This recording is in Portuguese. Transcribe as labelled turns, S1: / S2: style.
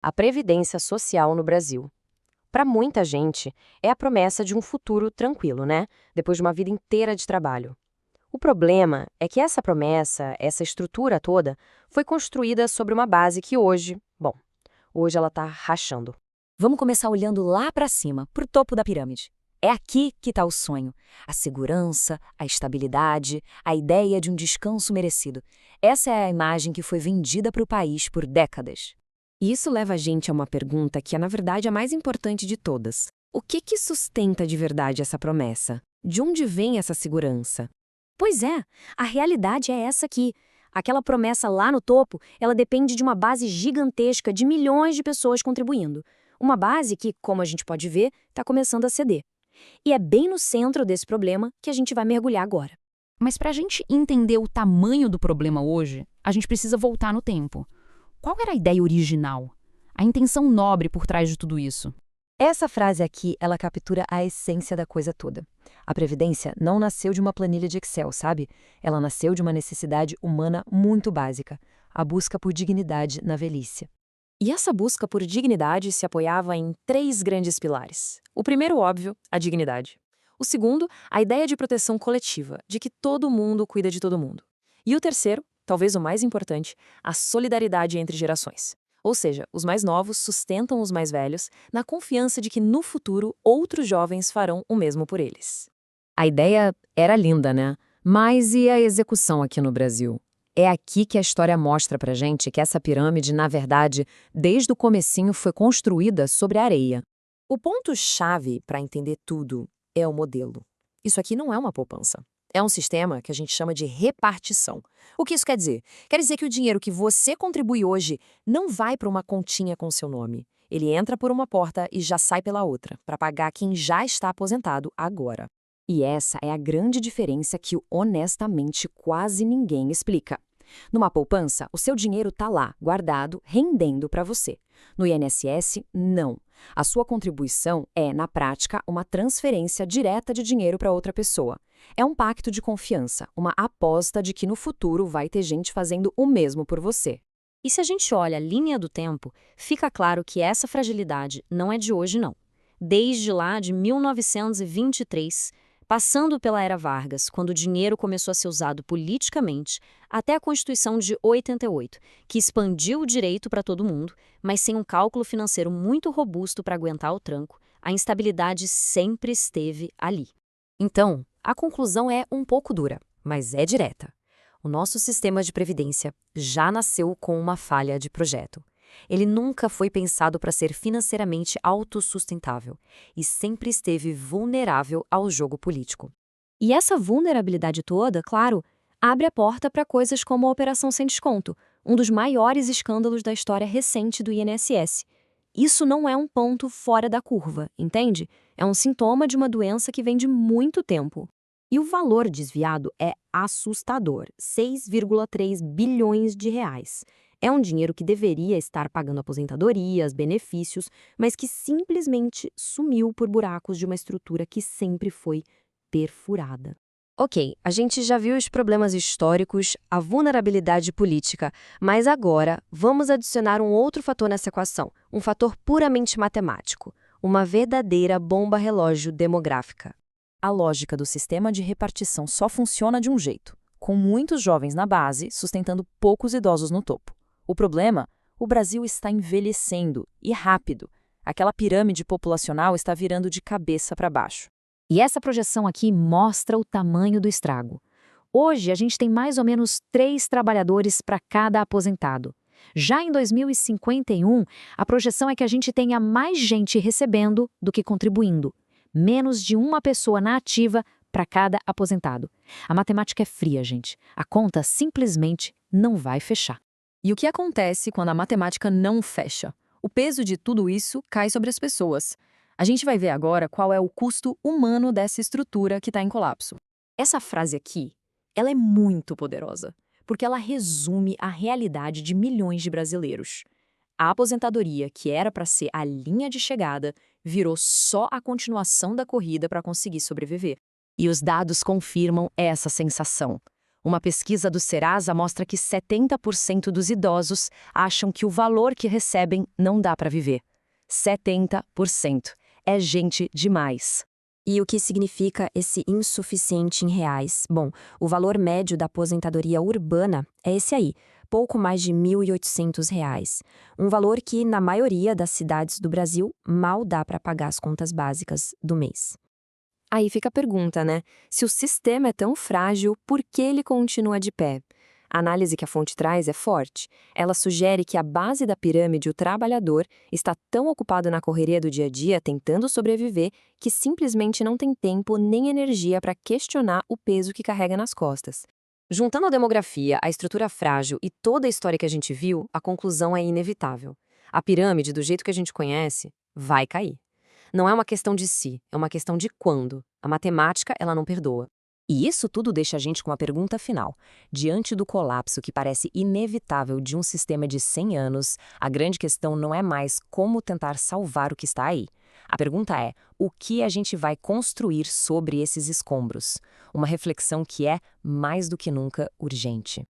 S1: A previdência social no Brasil. Para muita gente, é a promessa de um futuro tranquilo, né? Depois de uma vida inteira de trabalho. O problema é que essa promessa, essa estrutura toda, foi construída sobre uma base que hoje ela está rachando.
S2: Vamos começar olhando lá para cima, para o topo da pirâmide. É aqui que está o sonho. A segurança, a estabilidade, a ideia de um descanso merecido. Essa é a imagem que foi vendida para o país por décadas.
S3: E isso leva a gente a uma pergunta que é, na verdade, a mais importante de todas. O que sustenta de verdade essa promessa? De onde vem essa segurança?
S2: Pois é, a realidade é essa aqui. Aquela promessa lá no topo, ela depende de uma base gigantesca de milhões de pessoas contribuindo. Uma base que, como a gente pode ver, está começando a ceder. E é bem no centro desse problema que a gente vai mergulhar agora.
S4: Mas para a gente entender o tamanho do problema hoje, a gente precisa voltar no tempo. Qual era a ideia original? A intenção nobre por trás de tudo isso?
S5: Essa frase aqui, ela captura a essência da coisa toda. A Previdência não nasceu de uma planilha de Excel, sabe? Ela nasceu de uma necessidade humana muito básica, a busca por dignidade na velhice.
S1: E essa busca por dignidade se apoiava em 3 grandes pilares. O primeiro, óbvio, a dignidade. O segundo, a ideia de proteção coletiva, de que todo mundo cuida de todo mundo. E o terceiro, talvez o mais importante, a solidariedade entre gerações. Ou seja, os mais novos sustentam os mais velhos na confiança de que no futuro outros jovens farão o mesmo por eles.
S3: A ideia era linda, né? Mas e a execução aqui no Brasil? É aqui que a história mostra pra gente que essa pirâmide, na verdade, desde o comecinho foi construída sobre areia.
S1: O ponto-chave para entender tudo é o modelo. Isso aqui não é uma poupança. É um sistema que a gente chama de repartição. O que isso quer dizer? Quer dizer que o dinheiro que você contribui hoje não vai para uma continha com seu nome. Ele entra por uma porta e já sai pela outra, para pagar quem já está aposentado agora.
S3: E essa é a grande diferença que, honestamente, quase ninguém explica. Numa poupança, o seu dinheiro está lá, guardado, rendendo para você. No INSS, não. A sua contribuição é, na prática, uma transferência direta de dinheiro para outra pessoa. É um pacto de confiança, uma aposta de que no futuro vai ter gente fazendo o mesmo por você.
S2: E se a gente olha a linha do tempo, fica claro que essa fragilidade não é de hoje, não. Desde lá de 1923, passando pela Era Vargas, quando o dinheiro começou a ser usado politicamente, até a Constituição de 88, que expandiu o direito para todo mundo, mas sem um cálculo financeiro muito robusto para aguentar o tranco, a instabilidade sempre esteve ali.
S5: Então, a conclusão é um pouco dura, mas é direta. O nosso sistema de previdência já nasceu com uma falha de projeto. Ele nunca foi pensado para ser financeiramente autossustentável e sempre esteve vulnerável ao jogo político.
S2: E essa vulnerabilidade toda, claro, abre a porta para coisas como a Operação Sem Desconto, um dos maiores escândalos da história recente do INSS. Isso não é um ponto fora da curva, entende? É um sintoma de uma doença que vem de muito tempo. E o valor desviado é assustador, 6,3 bilhões de reais. É um dinheiro que deveria estar pagando aposentadorias, benefícios, mas que simplesmente sumiu por buracos de uma estrutura que sempre foi perfurada.
S1: Ok, a gente já viu os problemas históricos, a vulnerabilidade política, mas agora vamos adicionar um outro fator nessa equação, um fator puramente matemático, uma verdadeira bomba relógio demográfica.
S5: A lógica do sistema de repartição só funciona de um jeito, com muitos jovens na base sustentando poucos idosos no topo. O problema? O Brasil está envelhecendo, e rápido. Aquela pirâmide populacional está virando de cabeça para baixo.
S2: E essa projeção aqui mostra o tamanho do estrago. Hoje, a gente tem mais ou menos 3 trabalhadores para cada aposentado. Já em 2051, a projeção é que a gente tenha mais gente recebendo do que contribuindo. Menos de uma pessoa na ativa para cada aposentado. A matemática é fria, gente. A conta simplesmente não vai fechar.
S6: E o que acontece quando a matemática não fecha? O peso de tudo isso cai sobre as pessoas. A gente vai ver agora qual é o custo humano dessa estrutura que está em colapso.
S2: Essa frase aqui, ela é muito poderosa, porque ela resume a realidade de milhões de brasileiros. A aposentadoria, que era para ser a linha de chegada, virou só a continuação da corrida para conseguir sobreviver.
S5: E os dados confirmam essa sensação.
S3: Uma pesquisa do Serasa mostra que 70% dos idosos acham que o valor que recebem não dá para viver. 70%. É gente demais.
S5: E o que significa esse insuficiente em reais? Bom, o valor médio da aposentadoria urbana é esse aí, pouco mais de R$ 1.800. Um valor que, na maioria das cidades do Brasil, mal dá para pagar as contas básicas do mês.
S2: Aí fica a pergunta, né? Se o sistema é tão frágil, por que ele continua de pé? A análise que a fonte traz é forte. Ela sugere que a base da pirâmide, o trabalhador, está tão ocupado na correria do dia a dia tentando sobreviver que simplesmente não tem tempo nem energia para questionar o peso que carrega nas costas.
S5: Juntando a demografia, a estrutura frágil e toda a história que a gente viu, a conclusão é inevitável. A pirâmide, do jeito que a gente conhece, vai cair. Não é uma questão de se, é uma questão de quando. A matemática, ela não perdoa.
S3: E isso tudo deixa a gente com a pergunta final. Diante do colapso que parece inevitável de um sistema de 100 anos, a grande questão não é mais como tentar salvar o que está aí. A pergunta é, o que a gente vai construir sobre esses escombros? Uma reflexão que é, mais do que nunca, urgente.